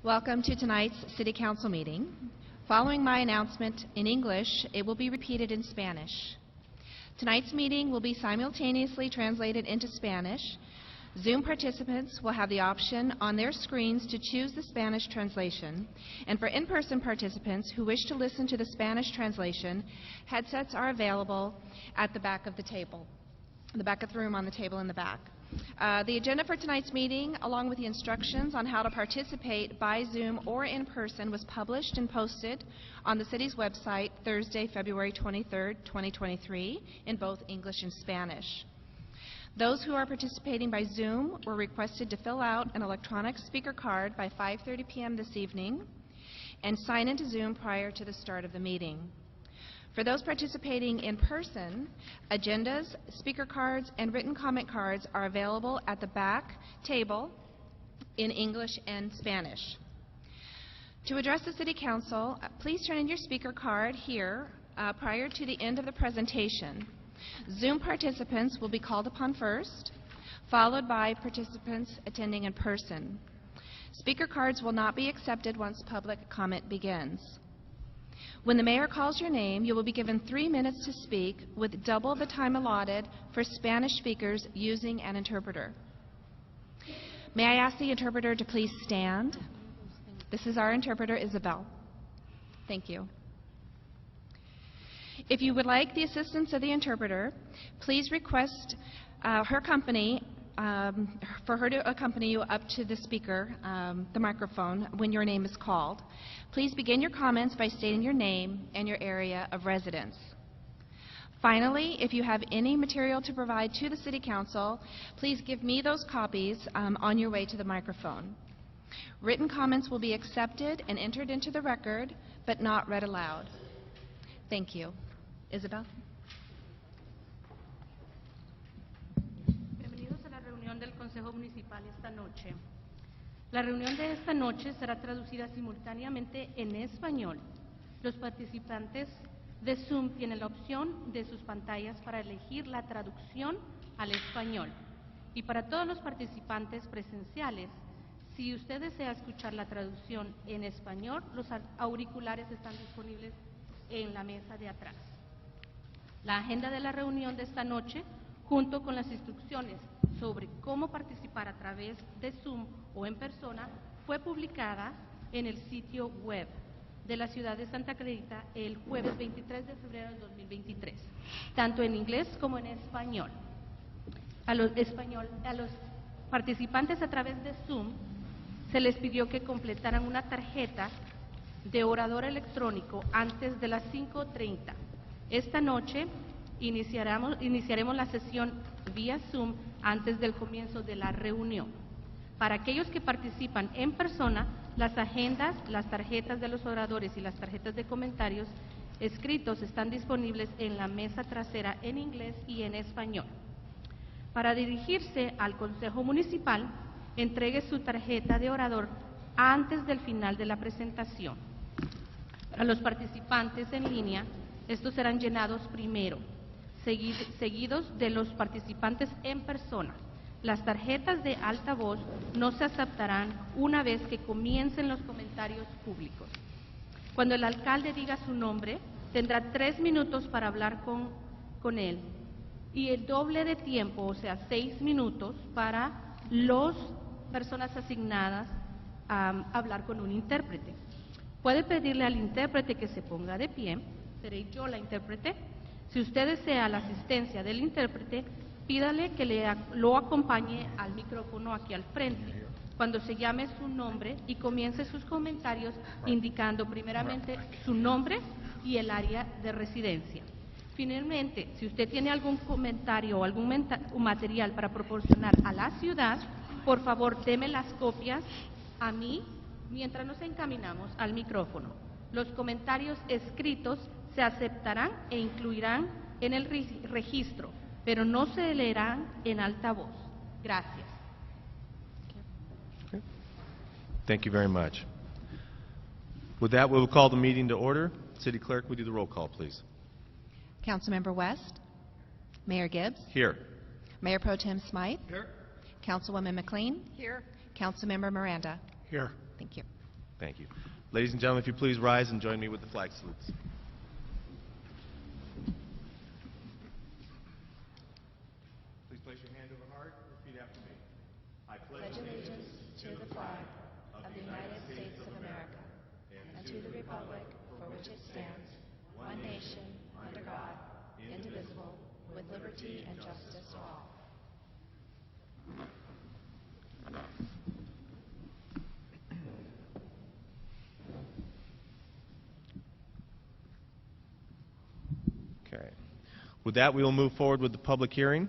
Welcome to tonight's City Council meeting. Following my announcement in English, it will be repeated in Spanish. Tonight's meeting will be simultaneously translated into Spanish. Zoom participants will have the option on their screens to choose the Spanish translation, and for in-person participants who wish to listen to the Spanish translation, headsets are available at the back of the table, the back of the room on the table in the back. The agenda for tonight's meeting, along with the instructions on how to participate by Zoom or in person, was published and posted on the city's website Thursday, February 23rd, 2023, in both English and Spanish. Those who are participating by Zoom were requested to fill out an electronic speaker card by 5:30 p.m. this evening and sign into Zoom prior to the start of the meeting. For those participating in person, agendas, speaker cards, and written comment cards are available at the back table in English and Spanish. To address the City Council, please turn in your speaker card here prior to the end of the presentation. Zoom participants will be called upon first, followed by participants attending in person. Speaker cards will not be accepted once public comment begins. When the mayor calls your name, you will be given 3 minutes to speak, with double the time allotted for Spanish speakers using an interpreter. May I ask the interpreter to please stand? This is our interpreter, Isabel. Thank you. If you would like the assistance of the interpreter, please request her company for her to accompany you up to the speaker, the microphone, when your name is called. Please begin your comments by stating your name and your area of residence. Finally, if you have any material to provide to the City Council, please give me those copies on your way to the microphone. Written comments will be accepted and entered into the record, but not read aloud. Thank you. Isabel? Bienvenidos a la reunión del Consejo Municipal esta noche. La reunión de esta noche será traducida simultáneamente en español. Los participantes de Zoom tienen la opción de sus pantallas para elegir la traducción al español. Y para todos los participantes presenciales, si usted desea escuchar la traducción en español, los auriculares están disponibles en la mesa de atrás. La agenda de la reunión de esta noche, junto con las instrucciones sobre cómo participar a través de Zoom o en persona, fue publicada en el sitio web de la ciudad de Santa Clarita el jueves 23 de febrero del 2023, tanto en inglés como en español. A los participantes a través de Zoom se les pidió que completaran una tarjeta de orador electrónico antes de las 5:30. Esta noche iniciaremos la sesión vía Zoom antes del comienzo de la reunión. Para aquellos que participan en persona, las agendas, las tarjetas de los oradores y las tarjetas de comentarios escritos están disponibles en la mesa trasera en inglés y en español. Para dirigirse al Consejo Municipal, entregue su tarjeta de orador antes del final de la presentación. Para los participantes en línea, estos serán llenados primero, seguidos de los participantes en persona. Las tarjetas de altavoz no se aceptarán una vez que comiencen los comentarios públicos. Cuando el alcalde diga su nombre, tendrá 3 minutos para hablar con él y el doble de tiempo, o sea, 6 minutos, para las personas asignadas a hablar con un intérprete. Puede pedirle al intérprete que se ponga de pie, seré yo la intérprete. Si usted desea la asistencia del intérprete, pídale que lo acompañe al micrófono aquí al frente, cuando se llame su nombre y comience sus comentarios indicando primeramente su nombre y el área de residencia. Finalmente, si usted tiene algún comentario o algún material para proporcionar a la ciudad, por favor, deme las copias a mí mientras nos encaminamos al micrófono. Los comentarios escritos se aceptarán e incluirán en el registro, pero no se leerán en altavoz. Gracias. Okay. Thank you very much. With that, we will call the meeting to order. City Clerk, would you do the roll call, please? Councilmember West, Mayor Gibbs, Here. Mayor Pro Tem Smythe, Here. Councilwoman McLean, Here. Councilmember Miranda. Here. Thank you. Thank you. Ladies and gentlemen, if you please rise and join me with the flag salutes. Please place your hand over heart and repeat after me. I Pledge allegiance to the flag of the United States of America and to the republic for which it stands, one nation, under God, indivisible, with liberty and justice for all. Okay. With that, we will move forward with the public hearing.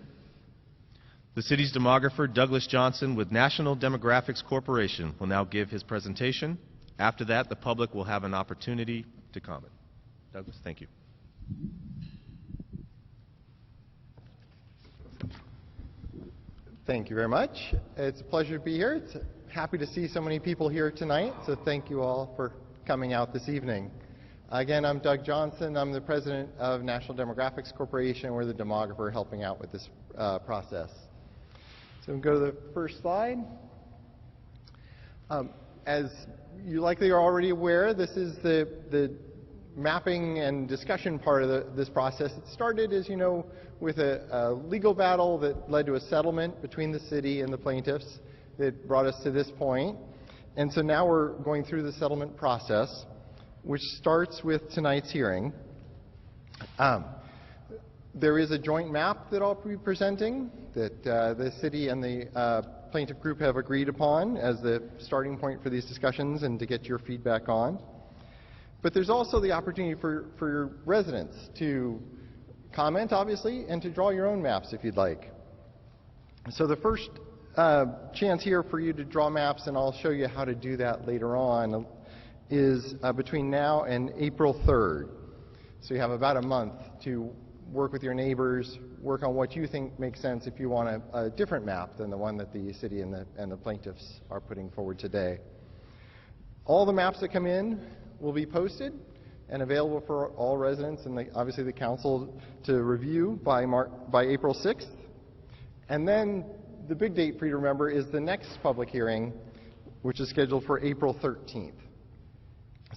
The city's demographer, Douglas Johnson, with National Demographics Corporation, will now give his presentation. After that, the public will have an opportunity to comment. Douglas, thank you. Thank you very much. It's a pleasure to be here. It's happy to see so many people here tonight, so thank you all for coming out this evening. Again, I'm Doug Johnson. I'm the president of National Demographics Corporation. We're the demographer helping out with this process. So we'll go to the first slide. As you likely are already aware, this is the mapping and discussion part of this process. It started, as you know, with a legal battle that led to a settlement between the city and the plaintiffs that brought us to this point. And so now we're going through the settlement process, which starts with tonight's hearing. There is a joint map that I'll be presenting that the city and the plaintiff group have agreed upon as the starting point for these discussions and to get your feedback on. But there's also the opportunity for your residents to comment, obviously, and to draw your own maps if you'd like. So the first chance here for you to draw maps, and I'll show you how to do that later on, is between now and April 3rd. So you have about a month to work with your neighbors, work on what you think makes sense if you want a different map than the one that the city and the plaintiffs are putting forward today. All the maps that come in will be posted and available for all residents and obviously the council to review by April 6th. And then the big date for you to remember is the next public hearing, which is scheduled for April 13th.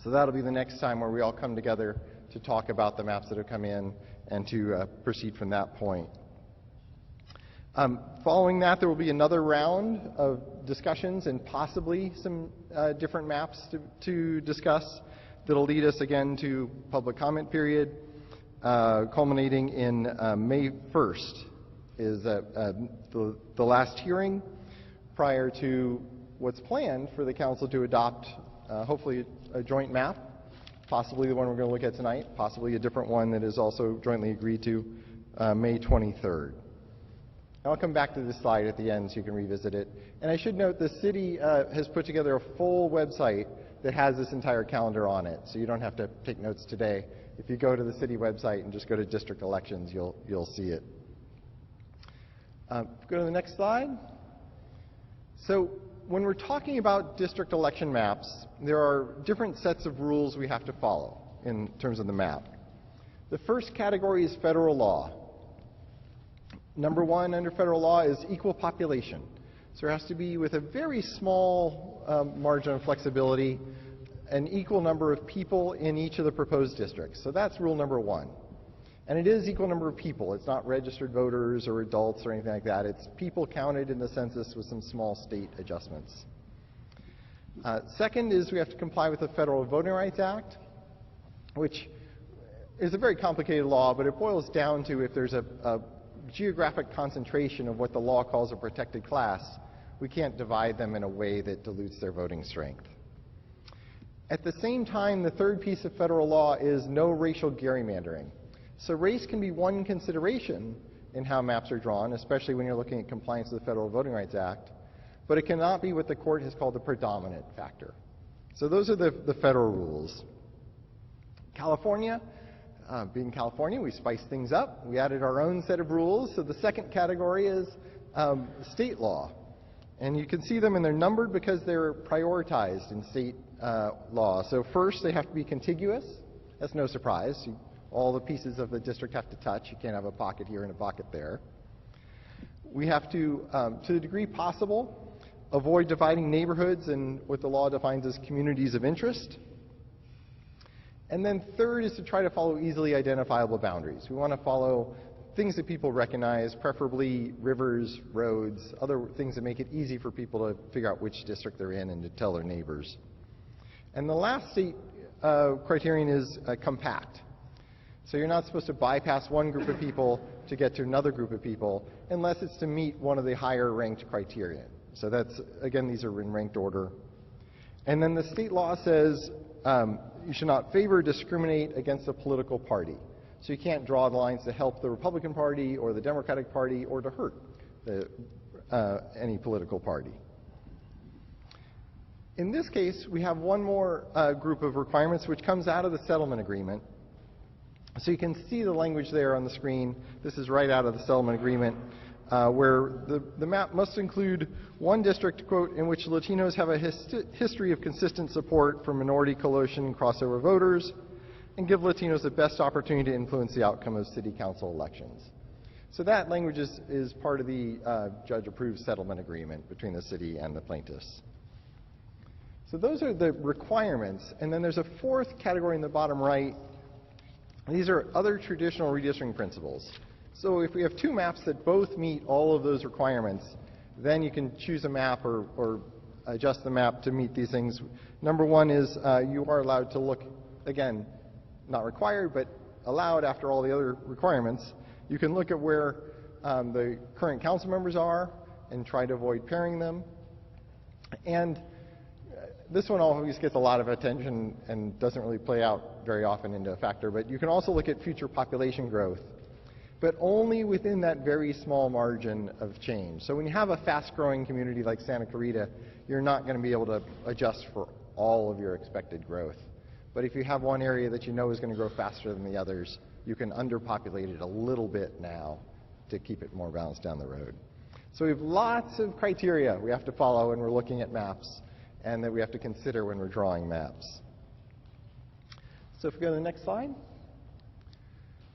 So that'll be the next time where we all come together to talk about the maps that have come in and to proceed from that point. Following that, there will be another round of discussions and possibly some different maps to discuss that'll lead us again to public comment period, culminating in May 1st is the last hearing prior to what's planned for the council to adopt hopefully a joint map, possibly the one we're going to look at tonight, possibly a different one that is also jointly agreed to May 23rd. I'll come back to this slide at the end so you can revisit it. And I should note the city has put together a full website that has this entire calendar on it, so you don't have to take notes today. If you go to the city website and just go to district elections, you'll see it. Go to the next slide. So when we're talking about district election maps, there are different sets of rules we have to follow in terms of the map. The first category is federal law. Number one under federal law is equal population. So there has to be, with a very small margin of flexibility, an equal number of people in each of the proposed districts. So that's rule number one. And it is equal number of people. It's not registered voters or adults or anything like that. It's people counted in the census with some small state adjustments. Second is we have to comply with the Federal Voting Rights Act, which is a very complicated law, but it boils down to if there's a geographic concentration of what the law calls a protected class, we can't divide them in a way that dilutes their voting strength. At the same time, the third piece of federal law is no racial gerrymandering. So race can be one consideration in how maps are drawn, especially when you're looking at compliance with the Federal Voting Rights Act, but it cannot be what the court has called the predominant factor. So those are the federal rules. California, being California, we spiced things up. We added our own set of rules. So the second category is state law. And you can see them, and they're numbered because they're prioritized in state law. So first, they have to be contiguous. That's no surprise. All the pieces of the district have to touch. You can't have a pocket here and a pocket there. We have to the degree possible, avoid dividing neighborhoods in what the law defines as communities of interest. And then third is to try to follow easily identifiable boundaries. We want to follow things that people recognize, preferably rivers, roads, other things that make it easy for people to figure out which district they're in and to tell their neighbors. And the last state criterion is compact. So you're not supposed to bypass one group of people to get to another group of people unless it's to meet one of the higher ranked criteria. So that's, again, these are in ranked order. And then the state law says you should not favor or discriminate against a political party. So you can't draw the lines to help the Republican Party or the Democratic Party or to hurt any political party. In this case, we have one more group of requirements which comes out of the settlement agreement. So you can see the language there on the screen. This is right out of the settlement agreement, where the map must include one district, quote, in which Latinos have a history of consistent support for minority coalition and crossover voters, and give Latinos the best opportunity to influence the outcome of city council elections. So that language is part of the judge-approved settlement agreement between the city and the plaintiffs. So those are the requirements, and then there's a fourth category in the bottom right. These are other traditional redistricting principles. So if we have two maps that both meet all of those requirements, then you can choose a map or adjust the map to meet these things. Number one is you are allowed to look, again, not required, but allowed after all the other requirements. You can look at where the current council members are and try to avoid pairing them. And this one always gets a lot of attention and doesn't really play out very often into a factor, but you can also look at future population growth, but only within that very small margin of change. So when you have a fast-growing community like Santa Clarita, you're not going to be able to adjust for all of your expected growth. But if you have one area that you know is going to grow faster than the others, you can underpopulate it a little bit now to keep it more balanced down the road. So we have lots of criteria we have to follow when we're looking at maps and that we have to consider when we're drawing maps. So if we go to the next slide.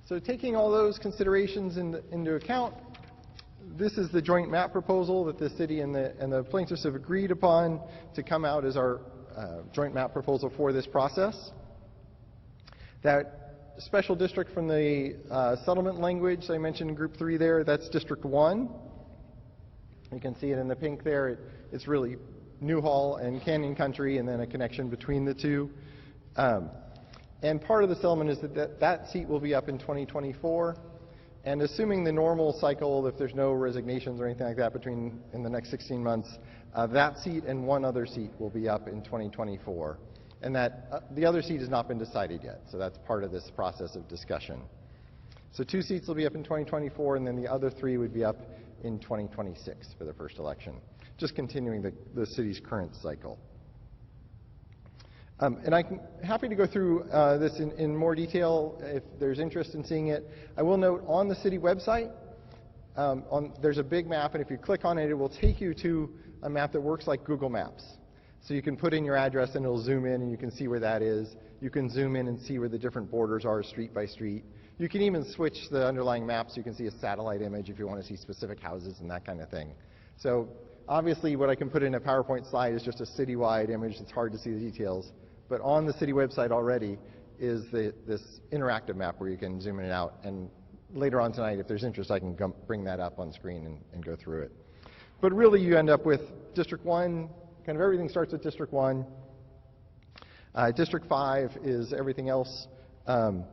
So taking all those considerations into account, this is the joint map proposal that the city and the plaintiffs have agreed upon to come out as our joint map proposal for this process. That special district from the settlement language I mentioned in group 3 there, that's District 1. You can see it in the pink there. It's really Newhall and Canyon Country and then a connection between the two. And part of the settlement is that seat will be up in 2024. And assuming the normal cycle, if there's no resignations or anything like that in the next 16 months, that seat and one other seat will be up in 2024. And that the other seat has not been decided yet, so that's part of this process of discussion. So 2 seats will be up in 2024, and then the other 3 would be up in 2026 for the first election, just continuing the city's current cycle. And I'm happy to go through this in more detail if there's interest in seeing it. I will note on the city website, there's a big map, and if you click on it, it will take you to a map that works like Google Maps. So you can put in your address and it'll zoom in and you can see where that is. You can zoom in and see where the different borders are street by street. You can even switch the underlying maps so you can see a satellite image if you want to see specific houses and that kind of thing. So obviously what I can put in a PowerPoint slide is just a citywide image. It's hard to see the details. But on the city website already is this interactive map where you can zoom in and out. And later on tonight, if there's interest, I can bring that up on screen and go through it. But really you end up with District 1, kind of everything starts with District 1. District 5 is everything else on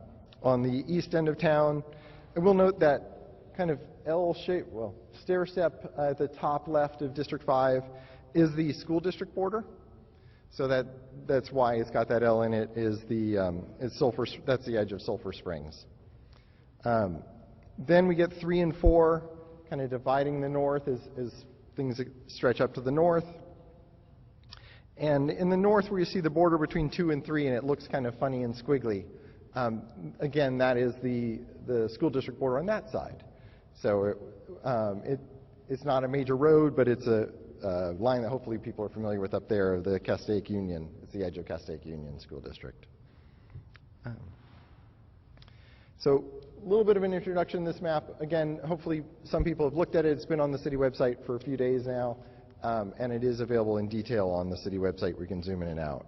the east end of town. And we'll note that kind of L-shaped, stair step at the top left of District 5 is the school district border. So that's why it's got that L in it, is that's the edge of Sulphur Springs. Then we get 3 and 4, kind of dividing the north as things stretch up to the north. And in the north where you see the border between 2 and 3 and it looks kind of funny and squiggly, again, that is the school district border on that side. So it's not a major road, but it's a line that hopefully people are familiar with up there, the Castaic Union. It's the edge of Castaic Union School District. So a little bit of an introduction to this map. Again, hopefully some people have looked at it. It's been on the city website for a few days now. and it is available in detail on the city website where you can zoom in and out.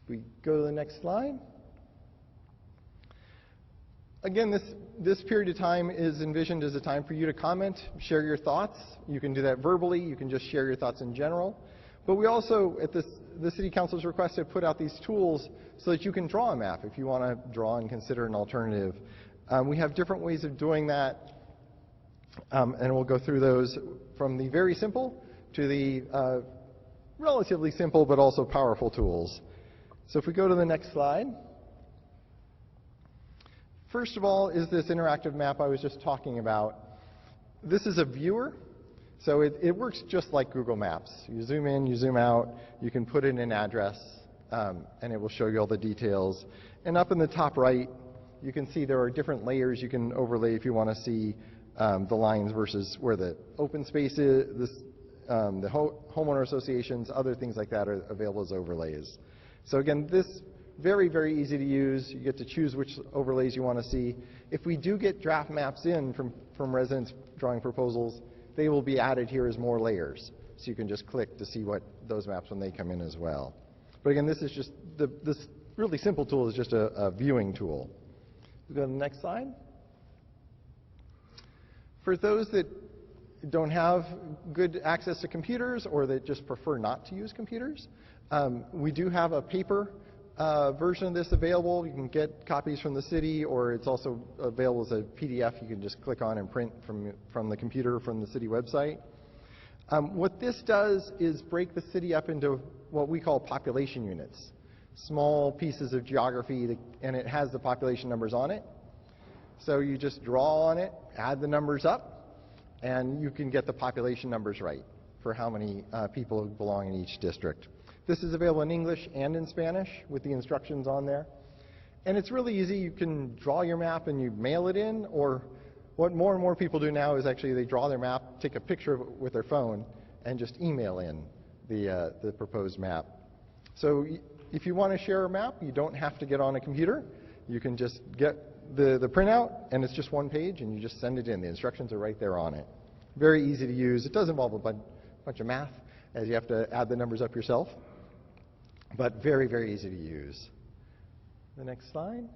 If we go to the next slide. Again, this period of time is envisioned as a time for you to comment, share your thoughts. You can do that verbally. You can just share your thoughts in general. But we also, at the City Council's request, have put out these tools so that you can draw a map if you want to draw and consider an alternative. We have different ways of doing that, and we'll go through those from the very simple to the relatively simple but also powerful tools. So if we go to the next slide. First of all is this interactive map I was just talking about. This is a viewer, so it works just like Google Maps. You zoom in, you zoom out, you can put in an address, and it will show you all the details. And up in the top right, you can see there are different layers you can overlay if you want to see the lines versus where the open space is, the homeowner associations, other things like that are available as overlays. So again, this very, very easy to use. You get to choose which overlays you want to see. If we do get draft maps in from residents drawing proposals, they will be added here as more layers. So you can just click to see what those maps when they come in as well. But again, this is just, this really simple tool is just a viewing tool. We go to the next slide. For those that don't have good access to computers or that just prefer not to use computers, we do have a paper version of this available. You can get copies from the city, or it's also available as a PDF you can just click on and print from the computer from the city website. What this does is break the city up into what we call population units, small pieces of geography, and it has the population numbers on it. So you just draw on it, add the numbers up, and you can get the population numbers right for how many people belong in each district. This is available in English and in Spanish with the instructions on there. And it's really easy. You can draw your map and you mail it in, or what more and more people do now is actually they draw their map, take a picture of it with their phone, and just email in the proposed map. So if you want to share a map, you don't have to get on a computer. You can just get the printout, and it's just one page, and you just send it in. The instructions are right there on it. Very easy to use. It does involve a bunch of math, as you have to add the numbers up yourself. But very, very easy to use. The next slide.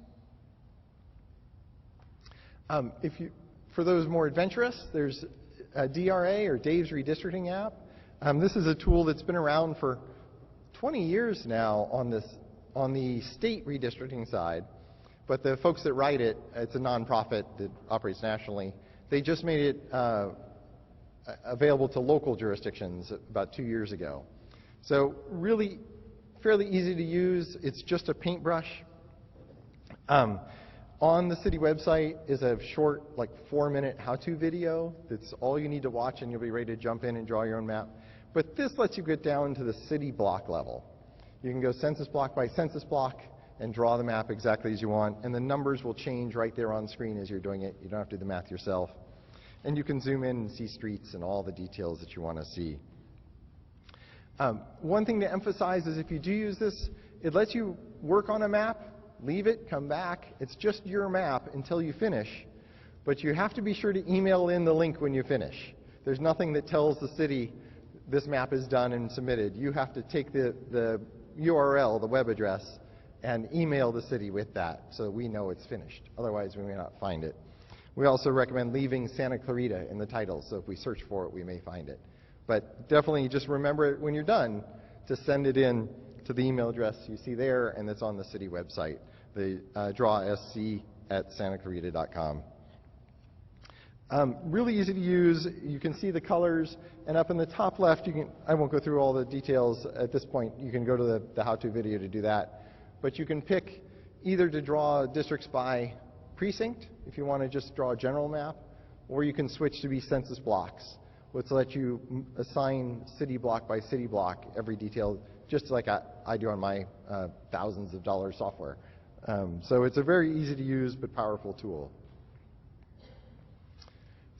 For those more adventurous, there's a DRA, or Dave's Redistricting app. This is a tool that's been around for 20 years now on the state redistricting side. But the folks that write it, it's a nonprofit that operates nationally. They just made it available to local jurisdictions about 2 years ago. So really fairly easy to use. It's just a paintbrush. On the city website is a short, like 4-minute how-to video. That's all you need to watch, and you'll be ready to jump in and draw your own map. But this lets you get down to the city block level. You can go census block by census block and draw the map exactly as you want, and the numbers will change right there on screen as you're doing it. You don't have to do the math yourself. And you can zoom in and see streets and all the details that you want to see. One thing to emphasize is if you do use this, it lets you work on a map, leave it, come back. It's just your map until you finish, but you have to be sure to email in the link when you finish. There's nothing that tells the city this map is done and submitted. You have to take the URL, the web address, and email the city with that so that we know it's finished. Otherwise, we may not find it. We also recommend leaving Santa Clarita in the title, so if we search for it, we may find it. But definitely just remember it when you're done to send it in to the email address you see there, and it's on the city website, the drawsc@santaclarita.com. Really easy to use. You can see the colors, and up in the top left, I won't go through all the details at this point. You can go to the how-to video to do that. But you can pick either to draw districts by precinct, if you want to just draw a general map, or you can switch to be census blocks, which let you assign city block by city block every detail, just like I do on my thousands of dollars software. So it's a very easy to use but powerful tool.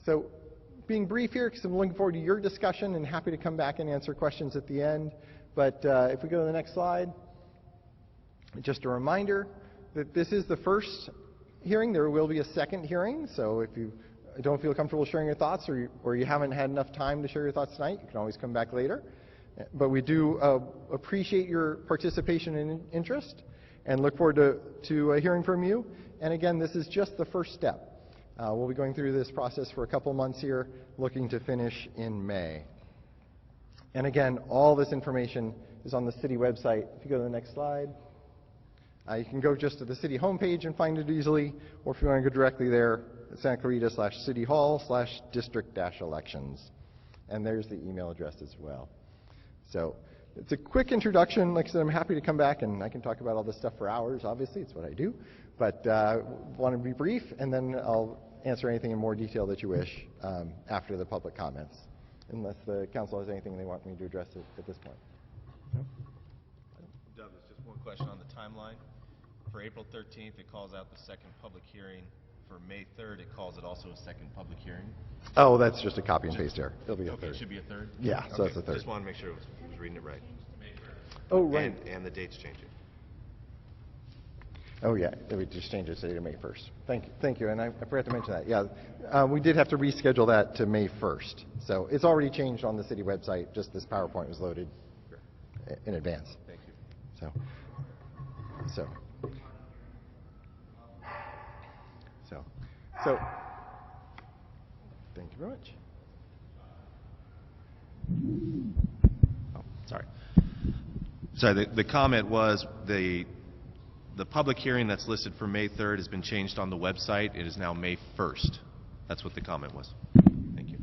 So being brief here, because I'm looking forward to your discussion and happy to come back and answer questions at the end. But if we go to the next slide, just a reminder that this is the first hearing. There will be a second hearing, so if you don't feel comfortable sharing your thoughts, or you haven't had enough time to share your thoughts tonight, you can always come back later. But we do appreciate your participation and interest, and look forward to hearing from you. And again, this is just the first step. We'll be going through this process for a couple months here, looking to finish in May. And again, all this information is on the city website. If you go to the next slide, you can go just to the city homepage and find it easily, or if you want to go directly there, Santa Clarita/City Hall/district-elections. And there's the email address as well. So it's a quick introduction. Like I said, I'm happy to come back and I can talk about all this stuff for hours, obviously, it's what I do. But want to be brief, and then I'll answer anything in more detail that you wish after the public comments, unless the council has anything they want me to address at this point. No? Douglas, just one question on the timeline. For April 13th, it calls out the second public hearing. For May 3rd, it calls it also a second public hearing. Oh, that's just a copy and paste error. It'll be a Okay, third. it should be a third? Yeah, so it's a third. Just want to make sure I was reading it right. Oh, right. And the date's changing. Oh, yeah, we just changed it to May 1st. Thank you, and I forgot to mention that. Yeah, we did have to reschedule that to May 1st. So it's already changed on the city website, just this PowerPoint was loaded in advance. Thank you. So, thank you very much. Oh, sorry. Sorry, the comment was the public hearing that's listed for May 3rd has been changed on the website. It is now May 1st. That's what the comment was. Thank you.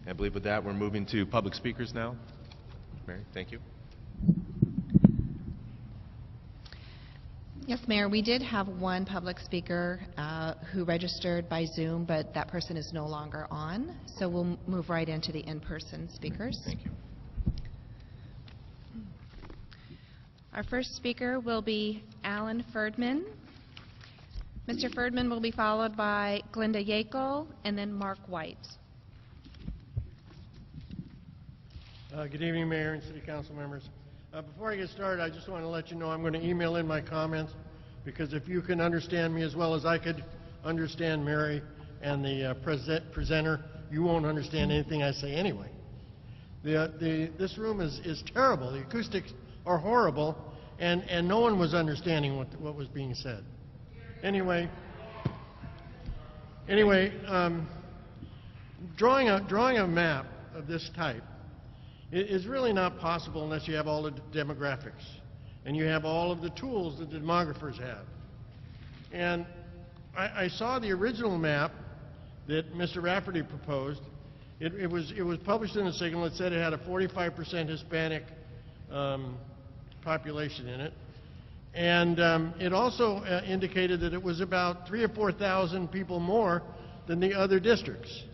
I believe with that, we're moving to public speakers now. Mary, thank you. Yes, Mayor, we did have one public speaker who registered by Zoom, but that person is no longer on. So we'll move right into the in-person speakers. Thank you. Our first speaker will be Alan Ferdman. Mr. Ferdman will be followed by Glenda Yackel and then Mark White. Good evening, Mayor and City Council members. Before I get started, I just want to let you know I'm going to email in my comments, because if you can understand me as well as I could understand Mary and the presenter, you won't understand anything I say anyway. This room is terrible. The acoustics are horrible, and no one was understanding what was being said. Anyway, drawing a map of this type is really not possible unless you have all the demographics and you have all of the tools that the demographers have. And I saw the original map that Mr. Rafferty proposed. It was published in the Signal. It said it had a 45% Hispanic population in it. And it also indicated that it was about 3,000 or 4,000 people more than the other districts.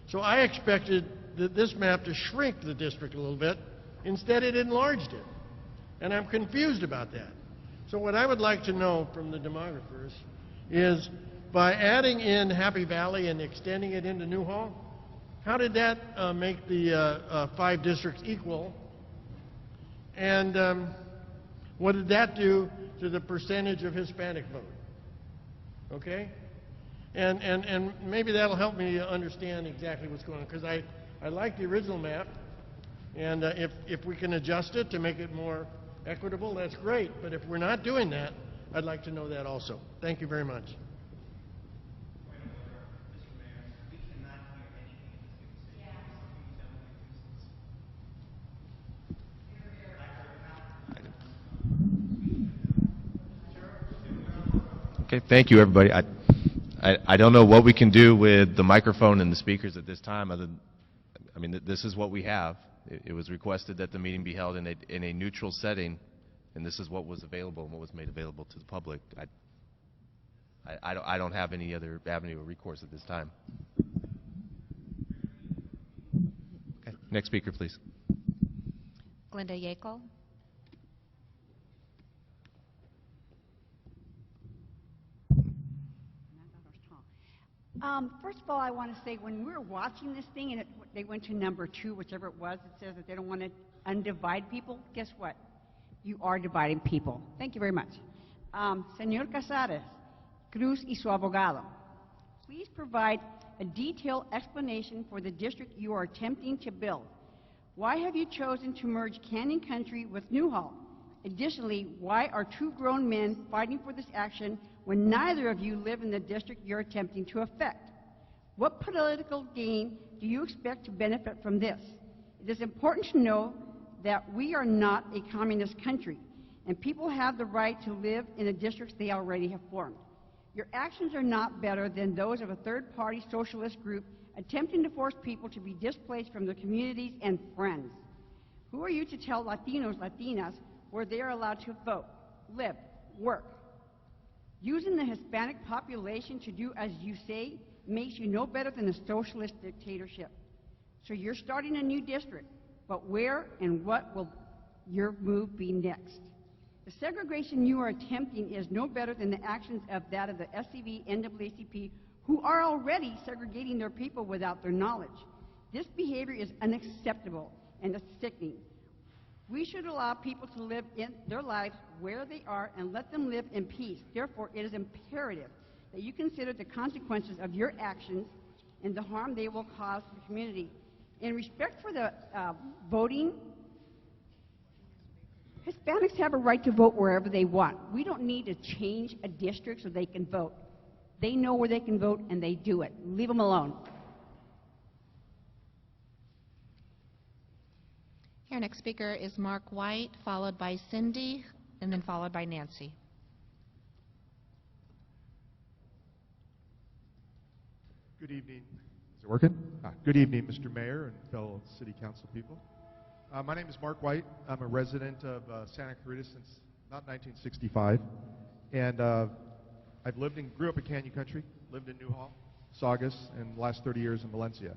So I expected this map to shrink the district a little bit. Instead, it enlarged it. And I'm confused about that. So what I would like to know from the demographers is, by adding in Happy Valley and extending it into Newhall, how did that make the 5 districts equal? And what did that do to the percentage of Hispanic vote? Okay? And maybe that'll help me understand exactly what's going on, because I like the original map, and if we can adjust it to make it more equitable, that's great. But if we're not doing that, I'd like to know that also. Thank you very much. Okay, thank you, everybody. I don't know what we can do with the microphone and the speakers at this time. I mean, this is what we have. It was requested that the meeting be held in a neutral setting, and this is what was available and what was made available to the public. I don't have any other avenue of recourse at this time. Okay, next speaker, please. Glenda Yackel. First of all, I want to say, when we were watching this thing and they went to number 2, whichever it was, it says that they don't want to undivide people. Guess what? You are dividing people. Thank you very much. Señor Casares, Cruz y su abogado, please provide a detailed explanation for the district you are attempting to build. Why have you chosen to merge Canyon Country with Newhall? Additionally, why are two grown men fighting for this action when neither of you live in the district you're attempting to affect? What political gain do you expect to benefit from this? It is important to know that we are not a communist country, and people have the right to live in the districts they already have formed. Your actions are not better than those of a third-party socialist group attempting to force people to be displaced from their communities and friends. Who are you to tell Latinos, Latinas, where they are allowed to vote, live, work? Using the Hispanic population to do as you say makes you no better than a socialist dictatorship. So you're starting a new district, but where and what will your move be next? The segregation you are attempting is no better than the actions of that of the SCV, NAACP, who are already segregating their people without their knowledge. This behavior is unacceptable and it's sickening. We should allow people to live in their lives where they are and let them live in peace. Therefore, it is imperative that you consider the consequences of your actions and the harm they will cause the community. In respect for the voting, Hispanics have a right to vote wherever they want. We don't need to change a district so they can vote. They know where they can vote and they do it. Leave them alone. Our next speaker is Mark White, followed by Cindy, and then followed by Nancy. Good evening. Is it working? Good evening, Mr. Mayor and fellow City Council people. My name is Mark White. I'm a resident of Santa Clarita since about 1965, and I've grew up in Canyon Country, lived in Newhall, Saugus, and the last 30 years in Valencia.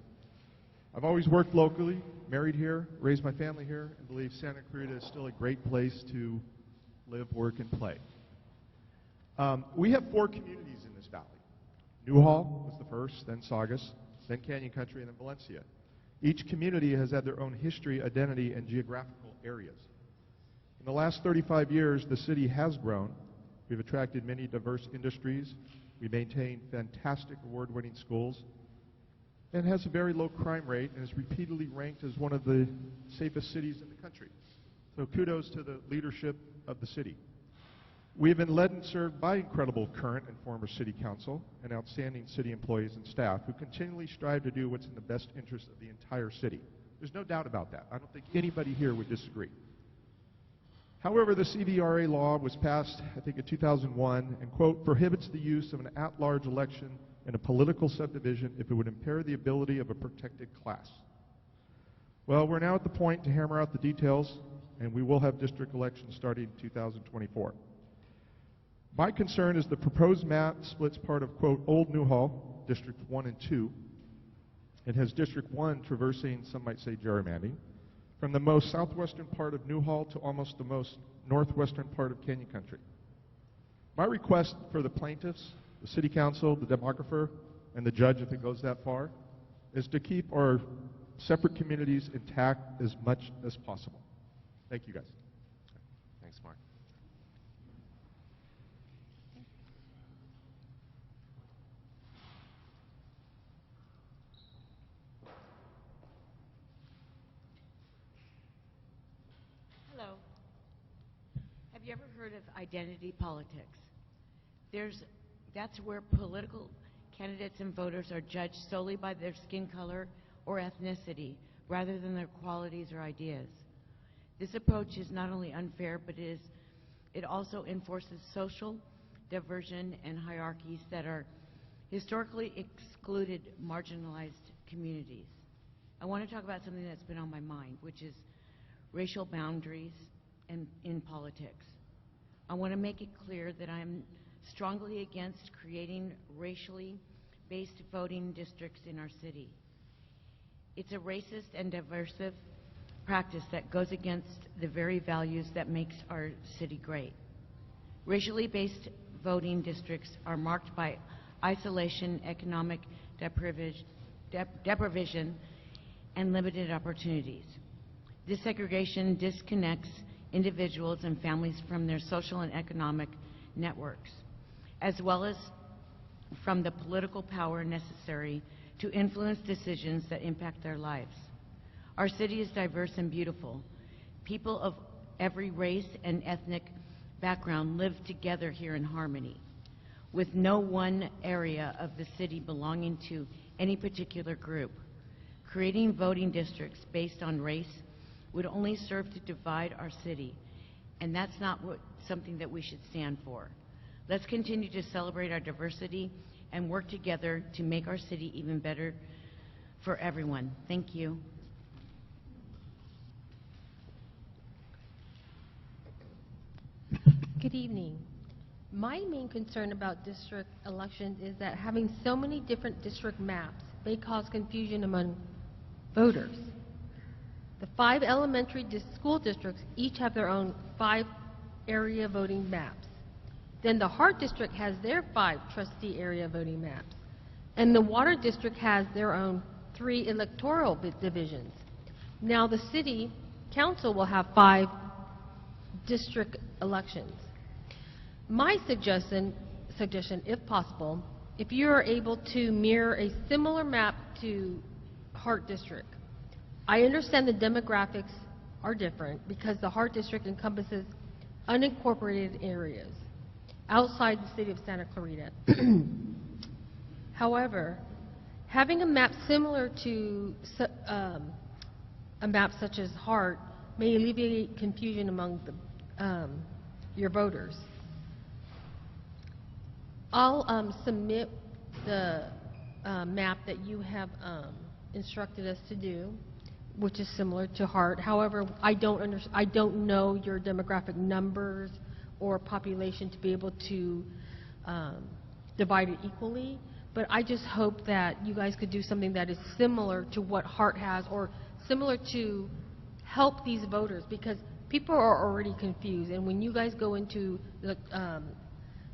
I've always worked locally, married here, raised my family here, and believe Santa Clarita is still a great place to live, work, and play. We have 4 communities in this valley. Newhall was the first, then Saugus, then Canyon Country, and then Valencia. Each community has had their own history, identity, and geographical areas. In the last 35 years, the city has grown. We've attracted many diverse industries. We maintain fantastic award-winning schools and has a very low crime rate and is repeatedly ranked as one of the safest cities in the country. So kudos to the leadership of the city. We have been led and served by incredible current and former city council and outstanding city employees and staff who continually strive to do what's in the best interest of the entire city. There's no doubt about that. I don't think anybody here would disagree. However, the CVRA law was passed, I think, in 2001 and, quote, prohibits the use of an at-large election in a political subdivision if it would impair the ability of a protected class. Well, we're now at the point to hammer out the details, and we will have district elections starting in 2024. My concern is the proposed map splits part of, quote, Old Newhall, District 1 and 2, and has District 1 traversing, some might say, gerrymandering, from the most southwestern part of Newhall to almost the most northwestern part of Canyon Country. My request for the plaintiffs, the city council, the demographer, and the judge, if it goes that far, is to keep our separate communities intact as much as possible. Thank you, guys. Thanks, Mark. Hello. Have you ever heard of identity politics? That's where political candidates and voters are judged solely by their skin color or ethnicity rather than their qualities or ideas. This approach is not only unfair, but it also enforces social diversion and hierarchies that are historically excluded marginalized communities. I want to talk about something that's been on my mind, which is racial boundaries in politics. I want to make it clear that I'm strongly against creating racially based voting districts in our city. It's a racist and divisive practice that goes against the very values that makes our city great. Racially based voting districts are marked by isolation, economic deprivation, and limited opportunities. This segregation disconnects individuals and families from their social and economic networks, as well as from the political power necessary to influence decisions that impact their lives. Our city is diverse and beautiful. People of every race and ethnic background live together here in harmony, with no one area of the city belonging to any particular group. Creating voting districts based on race would only serve to divide our city, and that's not something that we should stand for. Let's continue to celebrate our diversity and work together to make our city even better for everyone. Thank you. Good evening. My main concern about district elections is that having so many different district maps may cause confusion among voters. The 5 elementary school districts each have their own 5 area voting maps. Then the Hart District has their 5 trustee area voting maps. And the Water District has their own 3 electoral divisions. Now the City Council will have 5 district elections. My suggestion, if possible, if you are able to mirror a similar map to Hart District. I understand the demographics are different because the Hart District encompasses unincorporated areas outside the city of Santa Clarita. However, having a map similar to a map such as Hart may alleviate confusion among your voters. I'll submit the map that you have instructed us to do, which is similar to Hart. However, I don't know your demographic numbers or population to be able to divide it equally. But I just hope that you guys could do something that is similar to what Hart has, or similar to help these voters, because people are already confused. And when you guys go into the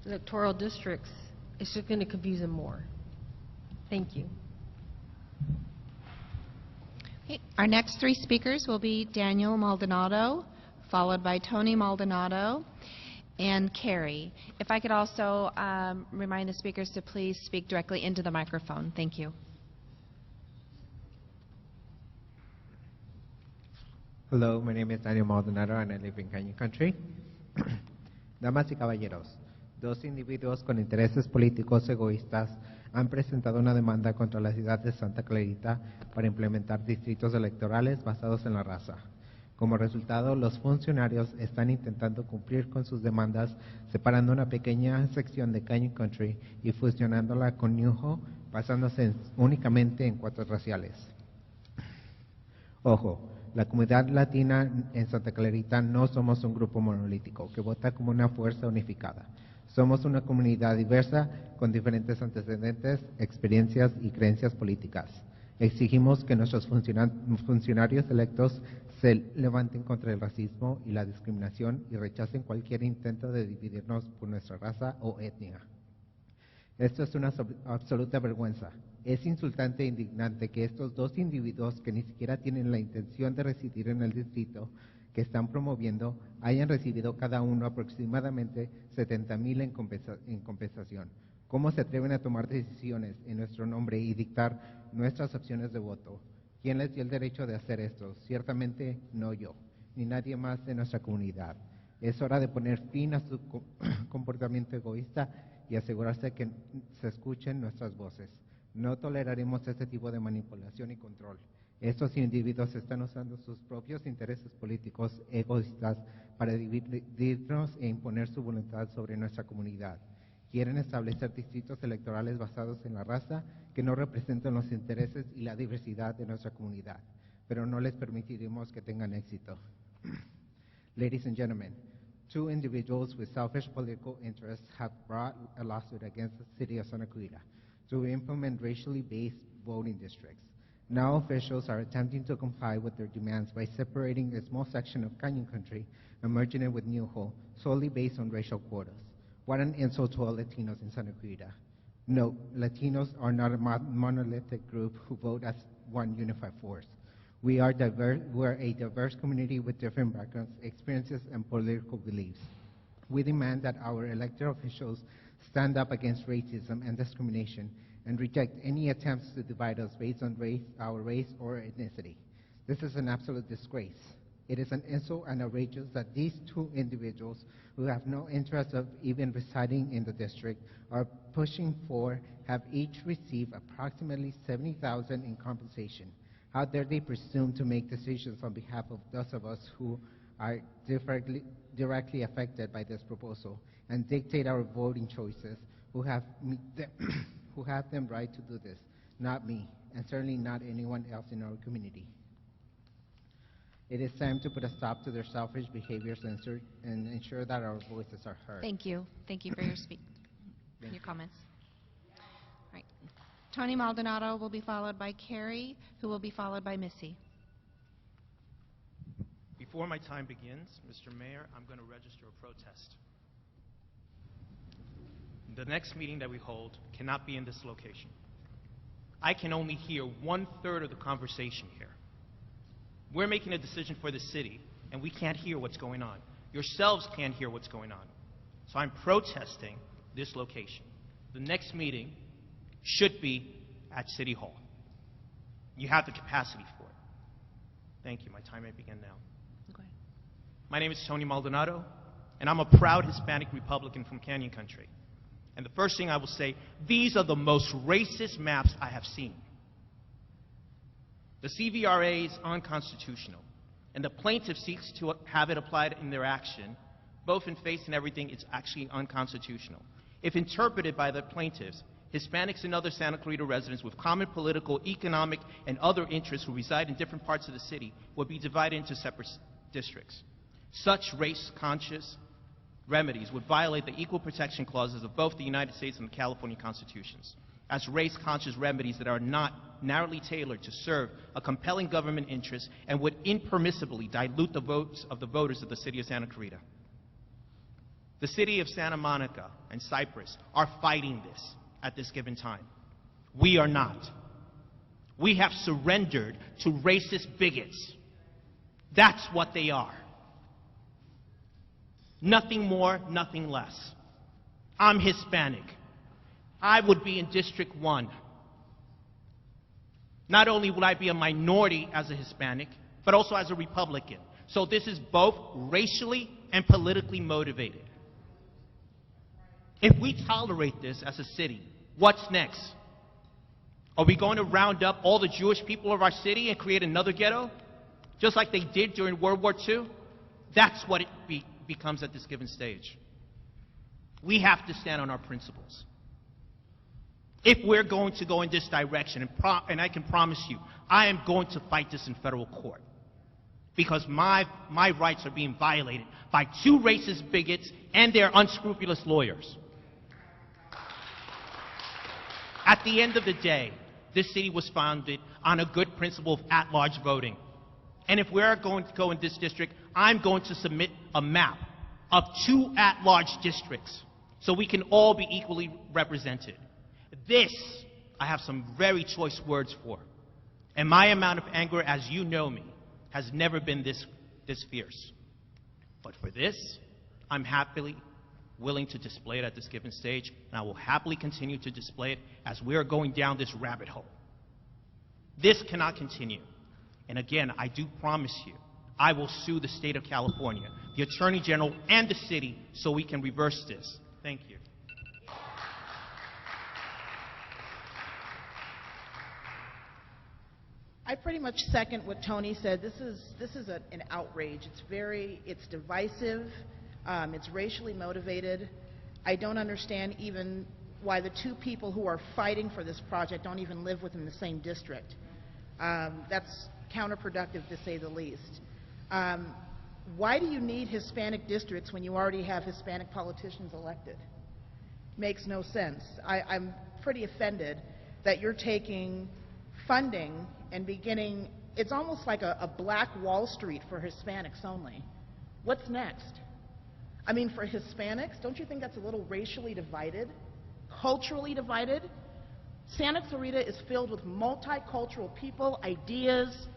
electoral districts, it's just going to confuse them more. Thank you. Okay, our next 3 speakers will be Daniel Maldonado, followed by Tony Maldonado, and Carrie. If I could also remind the speakers to please speak directly into the microphone. Thank you. Hello, my name is Daniel Maldonado and I live in Canyon Country. Damas y caballeros, 2 individuos con intereses políticos egoístas han presentado una demanda contra la ciudad de Santa Clarita para implementar distritos electorales basados en la raza. Como resultado, los funcionarios están intentando cumplir con sus demandas separando una pequeña sección de Canyon Country y fusionándola con Ñujo, basándose únicamente en cuotas raciales. Ojo, la comunidad latina en Santa Clarita no somos un grupo monolítico que vota como una fuerza unificada. Somos una comunidad diversa con diferentes antecedentes, experiencias y creencias políticas. Exigimos que nuestros funcionarios electos se levanten contra el racismo y la discriminación y rechacen cualquier intento de dividirnos por nuestra raza o etnia. Esto es una absoluta vergüenza. Es insultante e indignante que estos 2 individuos que ni siquiera tienen la intención de residir en el distrito que están promoviendo hayan recibido cada uno aproximadamente 70,000 en compensación. ¿Cómo se atreven a tomar decisiones en nuestro nombre y dictar nuestras opciones de voto? ¿Quién les dio el derecho de hacer esto? Ciertamente no yo, ni nadie más de nuestra comunidad. Es hora de poner fin a su comportamiento egoísta y asegurarse que se escuchen nuestras voces. No toleraremos este tipo de manipulación y control. Estos individuos están usando sus propios intereses políticos egoístas para dividirnos e imponer su voluntad sobre nuestra comunidad. Quieren establecer distritos electorales basados en la raza que no representan los intereses y la diversidad de nuestra comunidad, pero no les permitiremos que tengan éxito. Ladies and gentlemen, 2 individuals with selfish political interests have brought a lawsuit against the city of Santa Clarita to implement racially based voting districts. Now officials are attempting to comply with their demands by separating a small section of Canyon Country and merging it with Ñujo solely based on racial quotas. What an insult to all Latinos in Santa Clarita. No, Latinos are not a monolithic group who vote as one unified force. We're a diverse community with different backgrounds, experiences, and political beliefs. We demand that our elected officials stand up against racism and discrimination and reject any attempts to divide us based on our race or ethnicity. This is an absolute disgrace. It is an insult and outrageous that these two individuals who have no interest of even residing in the district are pushing for have each received approximately $70,000 in compensation. How dare they presume to make decisions on behalf of those of us who are directly affected by this proposal and dictate our voting choices, who have them right to do this, not me, and certainly not anyone else in our community. It is time to put a stop to their selfish behaviors and ensure that our voices are heard. Thank you. Thank you for your your comments. All right. Tony Maldonado will be followed by Carrie, who will be followed by Missy. Before my time begins, Mr. Mayor, I'm going to register a protest. The next meeting that we hold cannot be in this location. I can only hear 1/3 of the conversation here. We're making a decision for the city, and we can't hear what's going on. Yourselves can't hear what's going on. So I'm protesting this location. The next meeting should be at City Hall. You have the capacity for it. Thank you. My time may begin now. Okay. My name is Tony Maldonado, and I'm a proud Hispanic Republican from Canyon Country. And the first thing I will say, these are the most racist maps I have seen. The CVRA is unconstitutional, and the plaintiff seeks to have it applied in their action, both in face and everything. It's actually unconstitutional. If interpreted by the plaintiffs, Hispanics and other Santa Clarita residents with common political, economic, and other interests who reside in different parts of the city would be divided into separate districts. Such race-conscious remedies would violate the equal protection clauses of both the United States and the California constitutions, as race-conscious remedies that are not narrowly tailored to serve a compelling government interest and would impermissibly dilute the votes of the voters of the city of Santa Clarita. The city of Santa Monica and Cypress are fighting this at this given time. We are not. We have surrendered to racist bigots. That's what they are. Nothing more, nothing less. I'm Hispanic. I would be in District 1. Not only would I be a minority as a Hispanic, but also as a Republican. So this is both racially and politically motivated. If we tolerate this as a city, what's next? Are we going to round up all the Jewish people of our city and create another ghetto? Just like they did during World War II? That's what it becomes at this given stage. We have to stand on our principles. If we're going to go in this direction, and I can promise you, I am going to fight this in federal court. Because my rights are being violated by two racist bigots and their unscrupulous lawyers. At the end of the day, this city was founded on a good principle of at-large voting. And if we're going to go in this district, I'm going to submit a map of 2 at-large districts so we can all be equally represented. This, I have some very choice words for. And my amount of anger, as you know me, has never been this fierce. But for this, I'm happily willing to display it at this given stage, and I will happily continue to display it as we are going down this rabbit hole. This cannot continue. And again, I do promise you, I will sue the state of California, the Attorney General, and the city so we can reverse this. Thank you. I pretty much second what Tony said. This is an outrage. It's divisive. It's racially motivated. I don't understand even why the 2 people who are fighting for this project don't even live within the same district. That's counterproductive, to say the least. Why do you need Hispanic districts when you already have Hispanic politicians elected? Makes no sense. I'm pretty offended that you're taking funding and beginning, it's almost like a black Wall Street for Hispanics only. What's next? I mean, for Hispanics, don't you think that's a little racially divided, culturally divided? Santa Clarita is filled with multicultural people, ideas,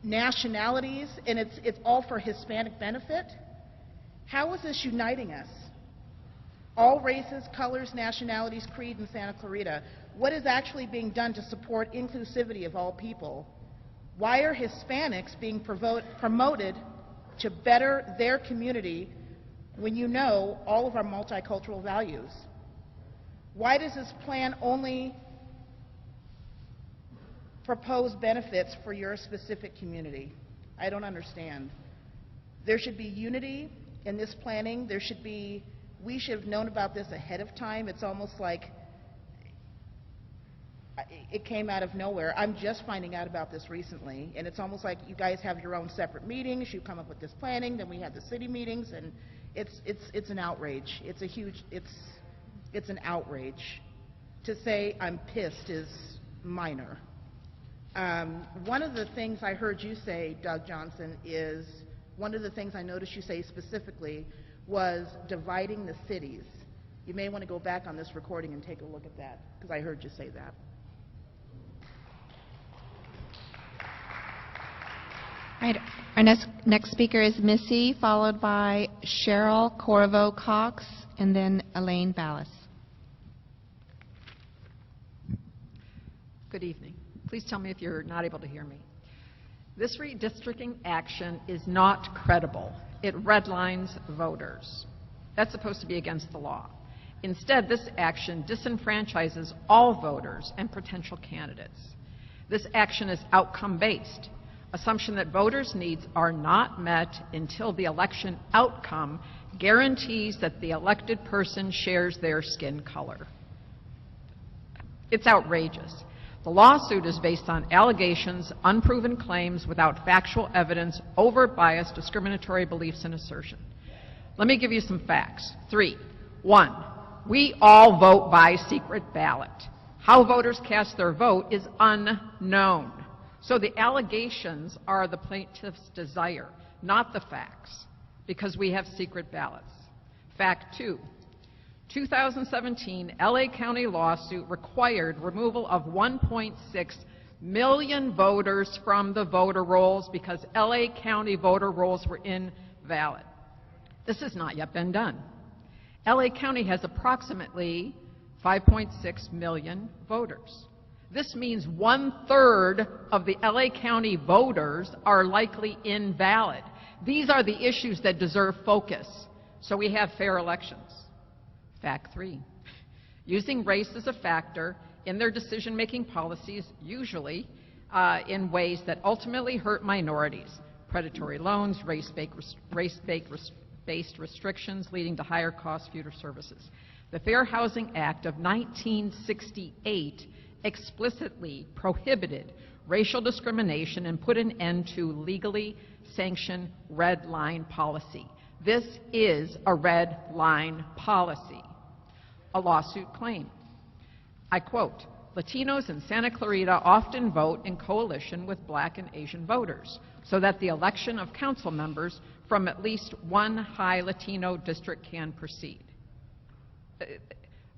nationalities, and it's all for Hispanic benefit. How is this uniting us? All races, colors, nationalities, creed in Santa Clarita. What is actually being done to support inclusivity of all people? Why are Hispanics being promoted to better their community when you know all of our multicultural values? Why does this plan only propose benefits for your specific community? I don't understand. There should be unity in this planning. We should have known about this ahead of time. It's almost like it came out of nowhere. I'm just finding out about this recently, and it's almost like you guys have your own separate meetings. You come up with this planning, then we have the city meetings, and it's an outrage. It's an outrage. To say I'm pissed is minor. One of the things I heard you say, Doug Johnson, is one of the things I noticed you say specifically was dividing the cities. You may want to go back on this recording and take a look at that, because I heard you say that. All right, our next speaker is Missy, followed by Cheryl Corvo Cox, and then Elaine Ballas. Good evening. Please tell me if you're not able to hear me. This redistricting action is not credible. It redlines voters. That's supposed to be against the law. Instead, this action disenfranchises all voters and potential candidates. This action is outcome-based. Assumption that voters' needs are not met until the election outcome guarantees that the elected person shares their skin color. It's outrageous. The lawsuit is based on allegations, unproven claims without factual evidence, overt bias, discriminatory beliefs, and assertion. Let me give you some facts. 3. 1, we all vote by secret ballot. How voters cast their vote is unknown. So the allegations are the plaintiff's desire, not the facts, because we have secret ballots. Fact 2, 2017 LA County lawsuit required removal of 1.6 million voters from the voter rolls because LA County voter rolls were invalid. This has not yet been done. LA County has approximately 5.6 million voters. This means 1/3 of the LA County voters are likely invalid. These are the issues that deserve focus, so we have fair elections. Fact 3, using race as a factor in their decision-making policies, usually in ways that ultimately hurt minorities. Predatory loans, race-based restrictions leading to higher cost future services. The Fair Housing Act of 1968 explicitly prohibited racial discrimination and put an end to legally sanctioned red line policy. This is a red line policy. A lawsuit claim. I quote, Latinos in Santa Clarita often vote in coalition with Black and Asian voters so that the election of council members from at least one high Latino district can proceed.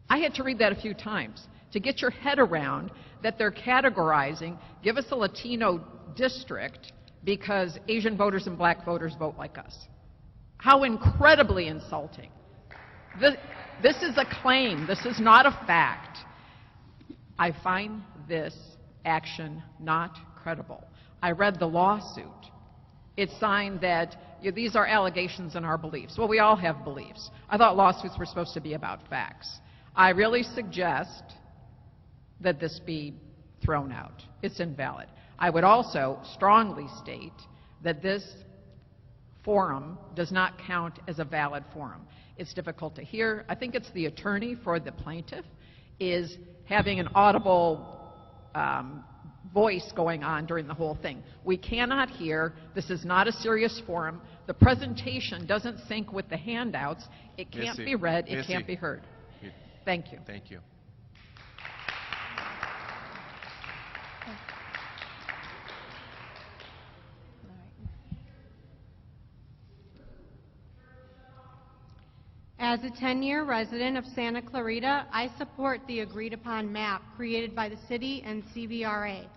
I had to read that a few times to get your head around that they're categorizing, give us a Latino district because Asian voters and Black voters vote like us. How incredibly insulting. This is a claim. This is not a fact. I find this action not credible. I read the lawsuit. It's signed that these are allegations and our beliefs. Well, we all have beliefs. I thought lawsuits were supposed to be about facts. I really suggest that this be thrown out. It's invalid. I would also strongly state that this forum does not count as a valid forum. It's difficult to hear. I think it's the attorney for the plaintiff is having an audible voice going on during the whole thing. We cannot hear. This is not a serious forum. The presentation doesn't sync with the handouts. It can't be read. It can't be heard. Thank you. Thank you. As a 10-year resident of Santa Clarita, I support the agreed-upon map created by the city and CVRA.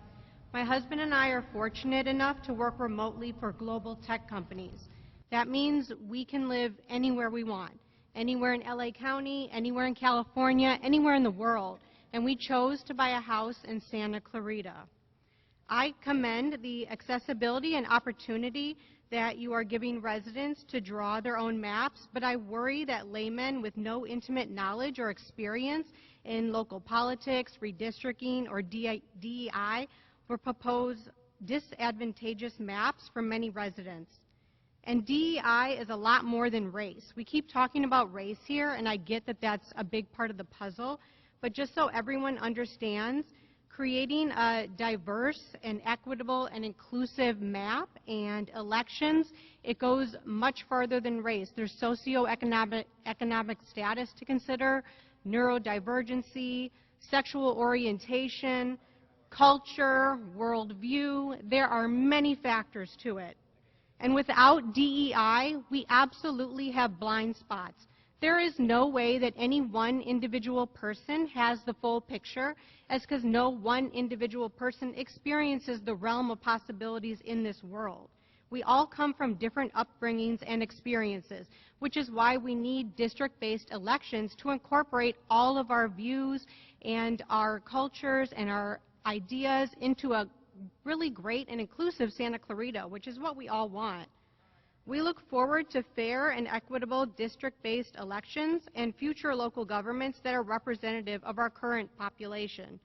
My husband and I are fortunate enough to work remotely for global tech companies. That means we can live anywhere we want, anywhere in LA County, anywhere in California, anywhere in the world, and we chose to buy a house in Santa Clarita. I commend the accessibility and opportunity that you are giving residents to draw their own maps, but I worry that laymen with no intimate knowledge or experience in local politics, redistricting, or DEI will propose disadvantageous maps for many residents. And DEI is a lot more than race. We keep talking about race here, and I get that that's a big part of the puzzle, but just so everyone understands, creating a diverse and equitable and inclusive map and elections, it goes much farther than race. There's socioeconomic status to consider, neurodivergency, sexual orientation, culture, worldview. There are many factors to it. And without DEI, we absolutely have blind spots. There is no way that any one individual person has the full picture, as because no one individual person experiences the realm of possibilities in this world. We all come from different upbringings and experiences, which is why we need district-based elections to incorporate all of our views and our cultures and our ideas into a really great and inclusive Santa Clarita, which is what we all want. We look forward to fair and equitable district-based elections and future local governments that are representative of our current population.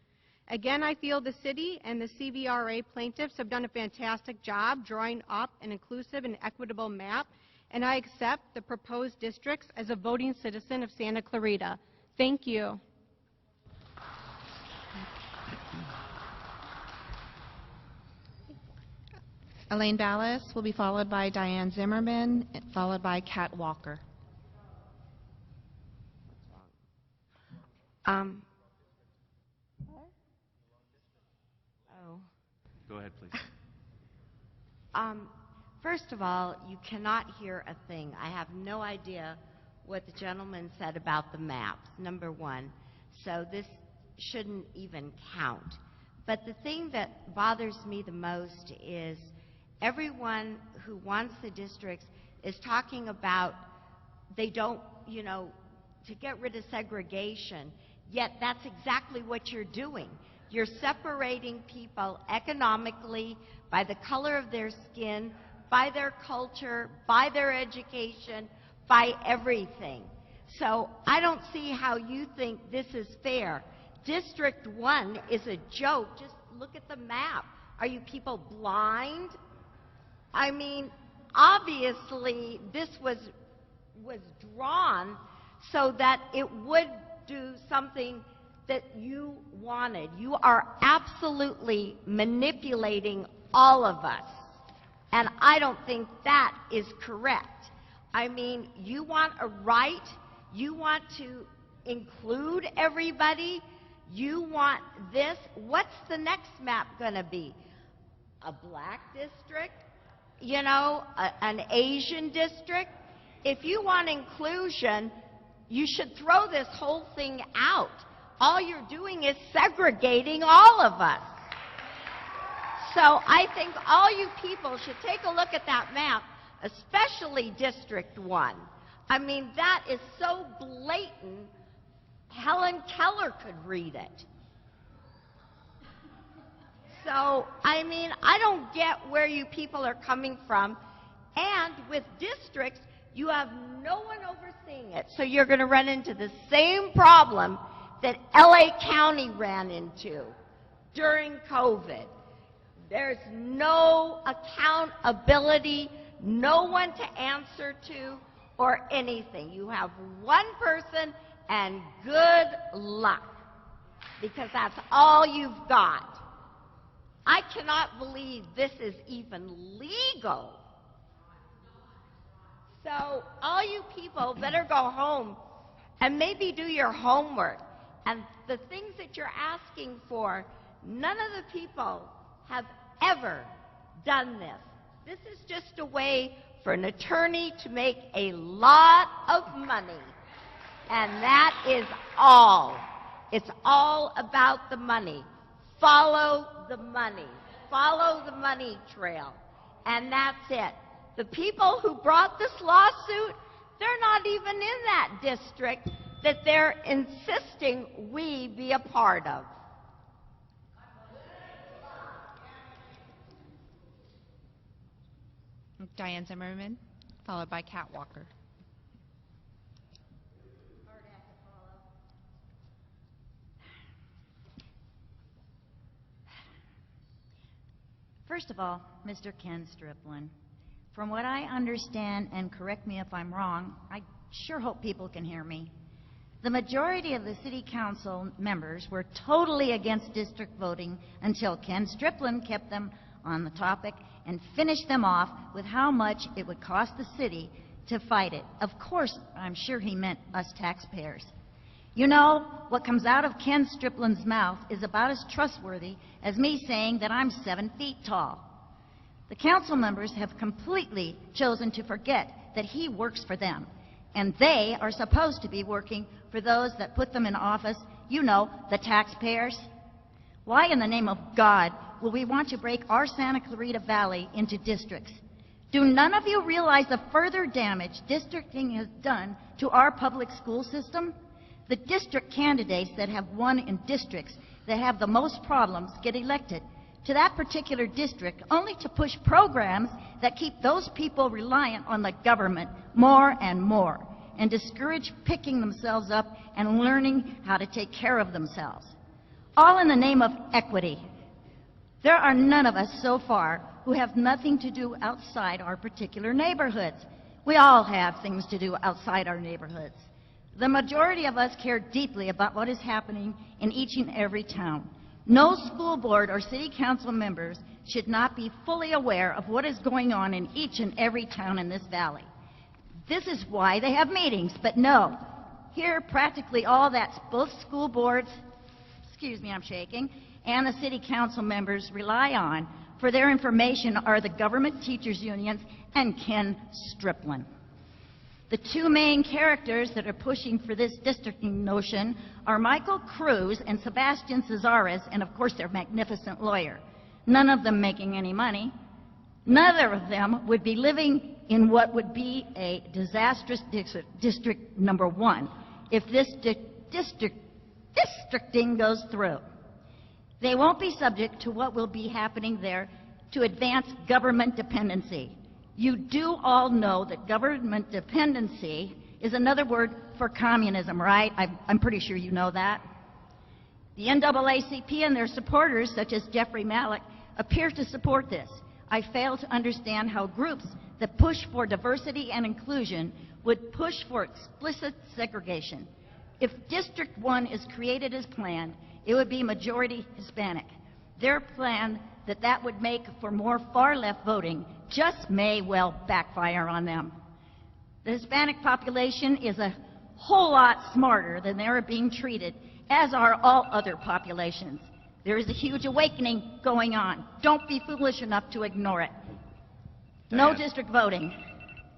Again, I feel the city and the CVRA plaintiffs have done a fantastic job drawing up an inclusive and equitable map, and I accept the proposed districts as a voting citizen of Santa Clarita. Thank you. Elaine Ballas will be followed by Diane Zimmerman, followed by Kat Walker. Go ahead, please. First of all, you cannot hear a thing. I have no idea what the gentleman said about the maps, number one. So this shouldn't even count. But the thing that bothers me the most is everyone who wants the districts is talking about they don't, to get rid of segregation, yet that's exactly what you're doing. You're separating people economically by the color of their skin, by their culture, by their education, by everything. So I don't see how you think this is fair. District 1 is a joke. Just look at the map. Are you people blind? I mean, obviously this was drawn so that it would do something that you wanted. You are absolutely manipulating all of us. And I don't think that is correct. I mean, you want a right, you want to include everybody, you want this. What's the next map going to be? A black district? An Asian district? If you want inclusion, you should throw this whole thing out. All you're doing is segregating all of us. So I think all you people should take a look at that map, especially District 1. I mean, that is so blatant, Helen Keller could read it. So, I mean, I don't get where you people are coming from. And with districts, you have no one overseeing it. So you're going to run into the same problem that LA County ran into during COVID. There's no accountability, no one to answer to, or anything. You have one person, and good luck, because that's all you've got. I cannot believe this is even legal. So all you people better go home and maybe do your homework. And the things that you're asking for, none of the people have ever done this. This is just a way for an attorney to make a lot of money. And that is all. It's all about the money. Follow the money. follow the money trail. And that's it. The people who brought this lawsuit, they're not even in that district that they're insisting we be a part of. Diane Zimmerman, followed by Kat Walker. First of all, Mr. Ken Striplin, from what I understand, and correct me if I'm wrong, I sure hope people can hear me, the majority of the city council members were totally against district voting until Ken Striplin kept them on the topic and finished them off with how much it would cost the city to fight it. Of course, I'm sure he meant us taxpayers. You know, what comes out of Ken Striplin's mouth is about as trustworthy as me saying that I'm 7 feet tall. The council members have completely chosen to forget that he works for them, and they are supposed to be working for those that put them in office, you know, the taxpayers. Why in the name of God will we want to break our Santa Clarita Valley into districts? Do none of you realize the further damage districting has done to our public school system? The district candidates that have won in districts that have the most problems get elected to that particular district only to push programs that keep those people reliant on the government more and more and discourage picking themselves up and learning how to take care of themselves. All in the name of equity. There are none of us so far who have nothing to do outside our particular neighborhoods. We all have things to do outside our neighborhoods. The majority of us care deeply about what is happening in each and every town. No school board or city council members should not be fully aware of what is going on in each and every town in this valley. This is why they have meetings, but no. Here, practically all that both school boards, excuse me, I'm shaking, and the city council members rely on for their information are the government teachers unions and Ken Striplin. The two main characters that are pushing for this districting notion are Michael Cruz and Sebastian Cesares, and of course their magnificent lawyer. None of them making any money. Neither of them would be living in what would be a disastrous district number 1 if this districting goes through. They won't be subject to what will be happening there to advance government dependency. You do all know that government dependency is another word for communism, right? I'm pretty sure you know that. The NAACP and their supporters, such as Jeffrey Malik, appear to support this. I fail to understand how groups that push for diversity and inclusion would push for explicit segregation. If District 1 is created as planned, it would be majority Hispanic. Their plan that would make for more far-left voting just may well backfire on them. The Hispanic population is a whole lot smarter than they are being treated, as are all other populations. There is a huge awakening going on. Don't be foolish enough to ignore it. Diane. No district voting.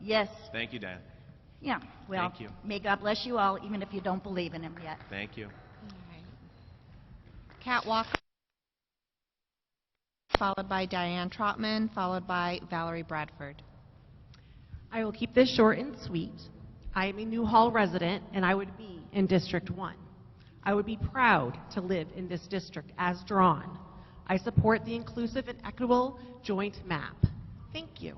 Yes. Thank you, Dan. Yeah, well, Thank you. may God bless you all, even if you don't believe in him yet. Thank you. Kat Walker, followed by Diane Trotman, followed by Valerie Bradford. I will keep this short and sweet. I am a Newhall resident, and I would be in District 1. I would be proud to live in this district as drawn. I support the inclusive and equitable joint map. Thank you.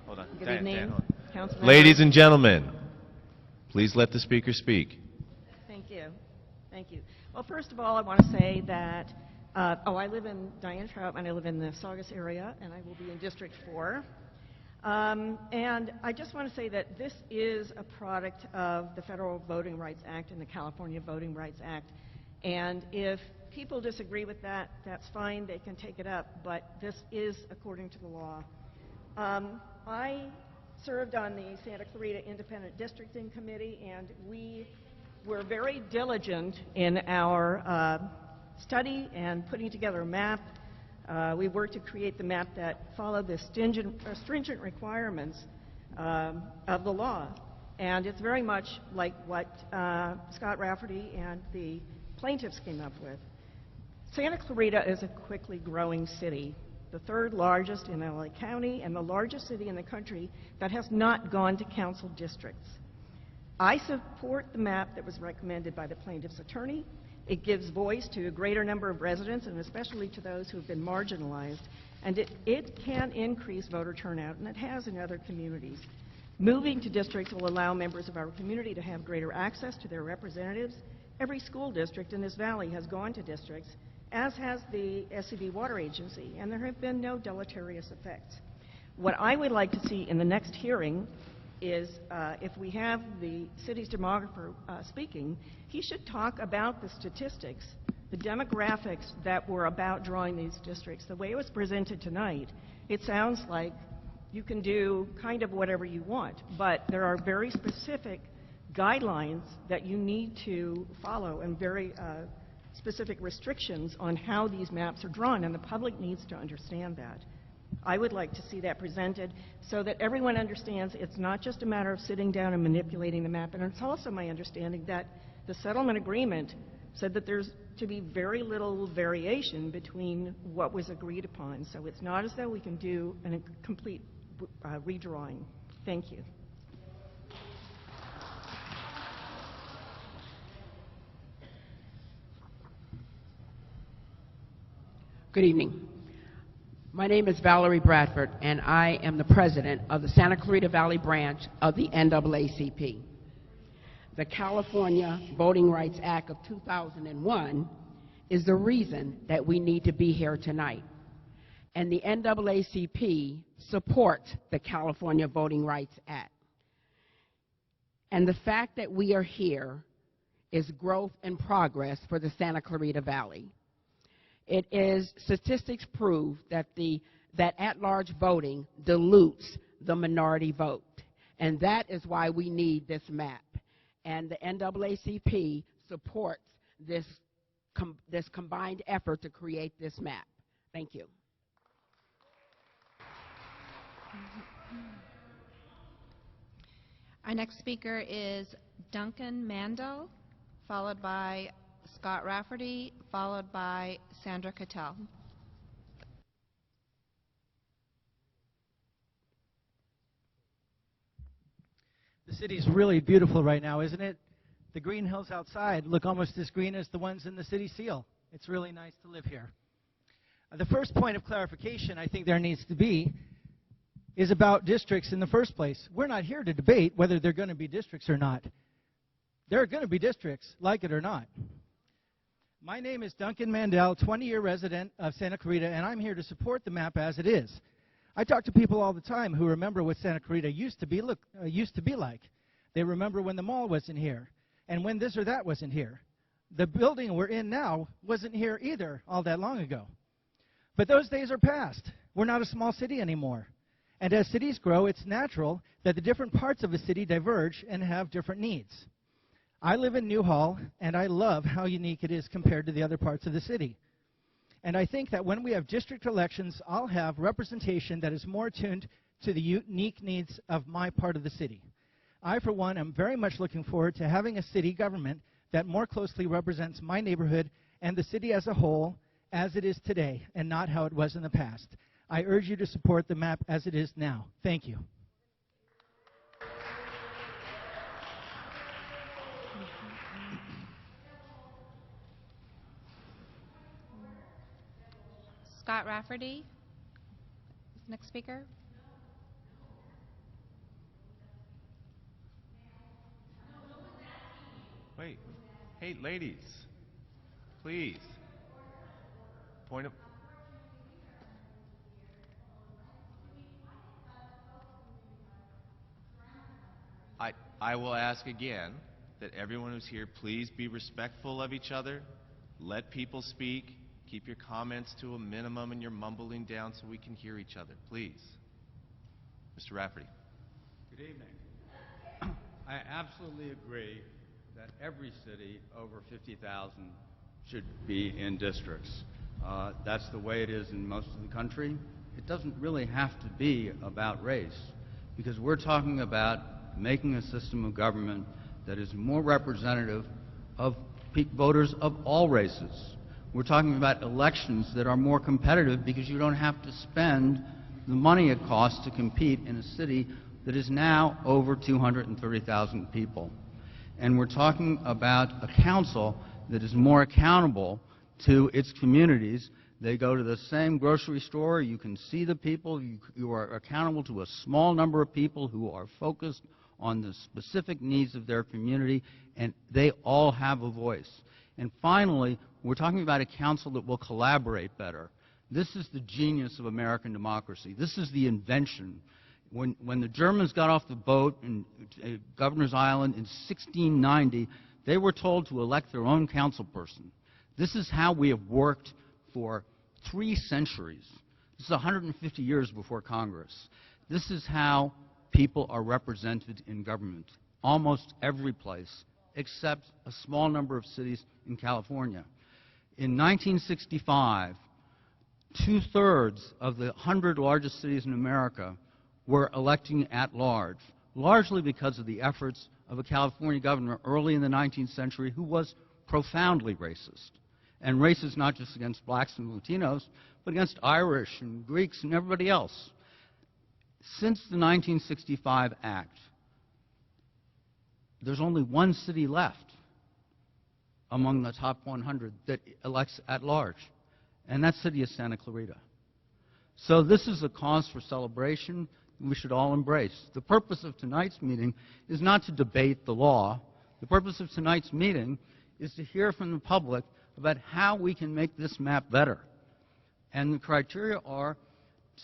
Hold on. Good Dan, evening, Dan, hold on. Councilman. Ladies and gentlemen, please let the speaker speak. Thank you. Thank you. Well, first of all, I want to say that, I live in Diane Troutman. I live in the Saugus area, and I will be in District 4. And I just want to say that this is a product of the Federal Voting Rights Act and the California Voting Rights Act. And if people disagree with that, that's fine. They can take it up. But this is according to the law. I served on the Santa Clarita Independent Districting Committee, and we were very diligent in our study and putting together a map. We worked to create the map that followed the stringent requirements of the law. And it's very much like what Scott Rafferty and the plaintiffs came up with. Santa Clarita is a quickly growing city, the third largest in LA County and the largest city in the country that has not gone to council districts. I support the map that was recommended by the plaintiff's attorney. It gives voice to a greater number of residents, and especially to those who have been marginalized, and it can increase voter turnout, and it has in other communities. Moving to districts will allow members of our community to have greater access to their representatives. Every school district in this valley has gone to districts, as has the SCD Water Agency, and there have been no deleterious effects. What I would like to see in the next hearing is if we have the city's demographer speaking, he should talk about the statistics, the demographics that were about drawing these districts. The way it was presented tonight, it sounds like you can do kind of whatever you want, but there are very specific guidelines that you need to follow and very specific restrictions on how these maps are drawn, and the public needs to understand that. I would like to see that presented so that everyone understands it's not just a matter of sitting down and manipulating the map, and it's also my understanding that the settlement agreement said that there's to be very little variation between what was agreed upon, so it's not as though we can do a complete redrawing. Thank you. Good evening. My name is Valerie Bradford, and I am the president of the Santa Clarita Valley branch of the NAACP. The California Voting Rights Act of 2001 is the reason that we need to be here tonight. And the NAACP supports the California Voting Rights Act. And the fact that we are here is growth and progress for the Santa Clarita Valley. It is, statistics prove that that at-large voting dilutes the minority vote, and that is why we need this map. And the NAACP supports this combined effort to create this map. Thank you. Our next speaker is Duncan Mandel, followed by Scott Rafferty, followed by Sandra Cattell. The city's really beautiful right now, isn't it? The green hills outside look almost as green as the ones in the city seal. It's really nice to live here. The first point of clarification I think there needs to be is about districts in the first place. We're not here to debate whether they're going to be districts or not. There are going to be districts, like it or not. My name is Duncan Mandel, 20-year resident of Santa Clarita, and I'm here to support the map as it is. I talk to people all the time who remember what Santa Clarita used to be like. They remember when the mall wasn't here, and when this or that wasn't here. The building we're in now wasn't here either all that long ago. But those days are past. We're not a small city anymore. And as cities grow, it's natural that the different parts of a city diverge and have different needs. I live in Newhall, and I love how unique it is compared to the other parts of the city. And I think that when we have district elections, I'll have representation that is more attuned to the unique needs of my part of the city. I, for one, am very much looking forward to having a city government that more closely represents my neighborhood and the city as a whole as it is today, and not how it was in the past. I urge you to support the map as it is now. Thank you. Scott Rafferty, next speaker. Wait. Hey, ladies. Please. Point of... I will ask again that everyone who's here, please be respectful of each other. Let people speak. Keep your comments to a minimum and your mumbling down so we can hear each other, please. Mr. Rafferty. Good evening. I absolutely agree that every city over 50,000 should be in districts. That's the way it is in most of the country. It doesn't really have to be about race, because we're talking about making a system of government that is more representative of voters of all races. We're talking about elections that are more competitive because you don't have to spend the money it costs to compete in a city that is now over 230,000 people. And we're talking about a council that is more accountable to its communities. They go to the same grocery store, you can see the people, you are accountable to a small number of people who are focused on the specific needs of their community, and they all have a voice. And finally, we're talking about a council that will collaborate better. This is the genius of American democracy. This is the invention. When the Germans got off the boat in Governor's Island in 1690, they were told to elect their own councilperson. This is how we have worked for 3 centuries. This is 150 years before Congress. This is how people are represented in government, almost every place, except a small number of cities in California. In 1965, 2/3 of the 100 largest cities in America were electing at large, largely because of the efforts of a California governor early in the 19th century who was profoundly racist. And racist not just against blacks and Latinos, but against Irish and Greeks and everybody else. Since the 1965 Act, there's only one city left among the top 100 that elects at large, and that city is Santa Clarita. So this is a cause for celebration we should all embrace. The purpose of tonight's meeting is not to debate the law. The purpose of tonight's meeting is to hear from the public about how we can make this map better. And the criteria are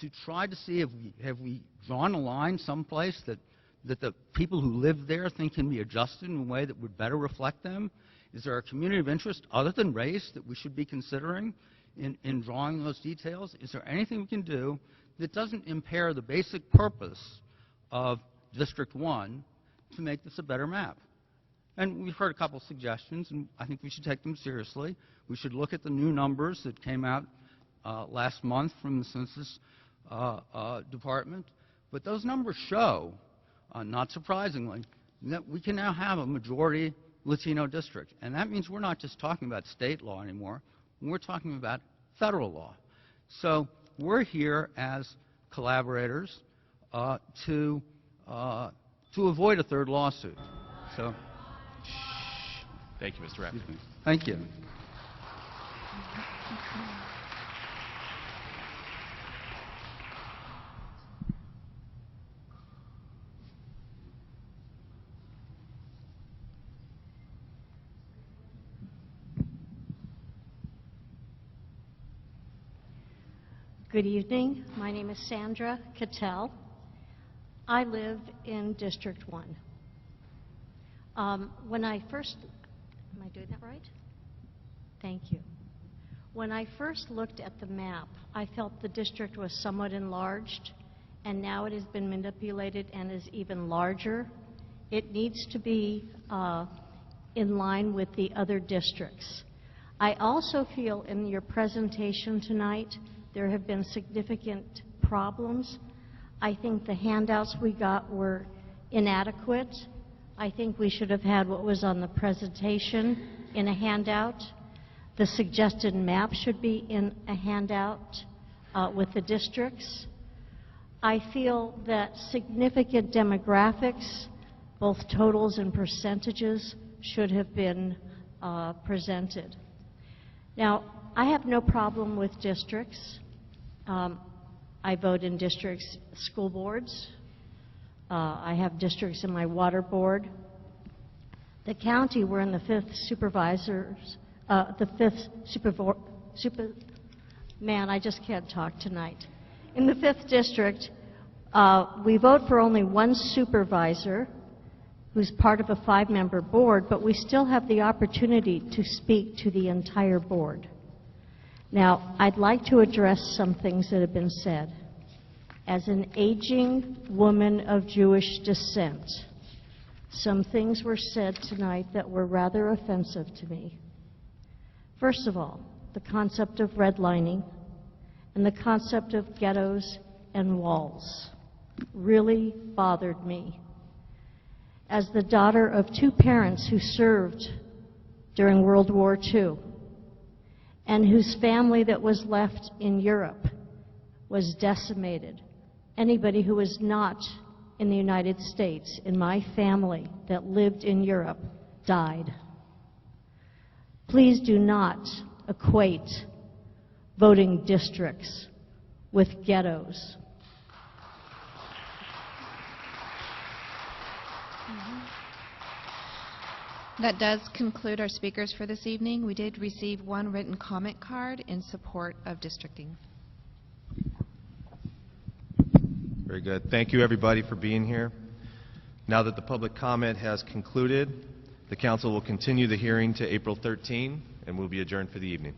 to try to see if have we drawn a line someplace that the people who live there think can be adjusted in a way that would better reflect them. Is there a community of interest other than race that we should be considering in drawing those details? Is there anything we can do that doesn't impair the basic purpose of District 1 to make this a better map? And we've heard a couple suggestions, and I think we should take them seriously. We should look at the new numbers that came out last month from the Census Department. But those numbers show, not surprisingly, that we can now have a majority Latino district. And that means we're not just talking about state law anymore. We're talking about federal law. So we're here as collaborators to avoid a third lawsuit. So, thank you, Mr. Rafferty. Thank you. Good evening. My name is Sandra Cattell. I live in District 1. When I first, am I doing that right? Thank you. When I first looked at the map, I felt the district was somewhat enlarged, and now it has been manipulated and is even larger. It needs to be in line with the other districts. I also feel in your presentation tonight there have been significant problems. I think the handouts we got were inadequate. I think we should have had what was on the presentation in a handout. The suggested map should be in a handout with the districts. I feel that significant demographics, both totals and percentages, should have been presented. Now, I have no problem with districts. I vote in districts, school boards. I have districts in my water board. The county, we're in the 5th supervisors, man, I just can't talk tonight. In the 5th district, we vote for only one supervisor who's part of a 5-member board, but we still have the opportunity to speak to the entire board. Now, I'd like to address some things that have been said. As an aging woman of Jewish descent, some things were said tonight that were rather offensive to me. First of all, the concept of redlining and the concept of ghettos and walls really bothered me. as the daughter of two parents who served during World War II and whose family that was left in Europe was decimated. Anybody who was not in the United States, in my family that lived in Europe, died. Please do not equate voting districts with ghettos. That does conclude our speakers for this evening. We did receive one written comment card in support of districting. Very good. Thank you, everybody, for being here. Now that the public comment has concluded, the council will continue the hearing to April 13, and will be adjourned for the evening.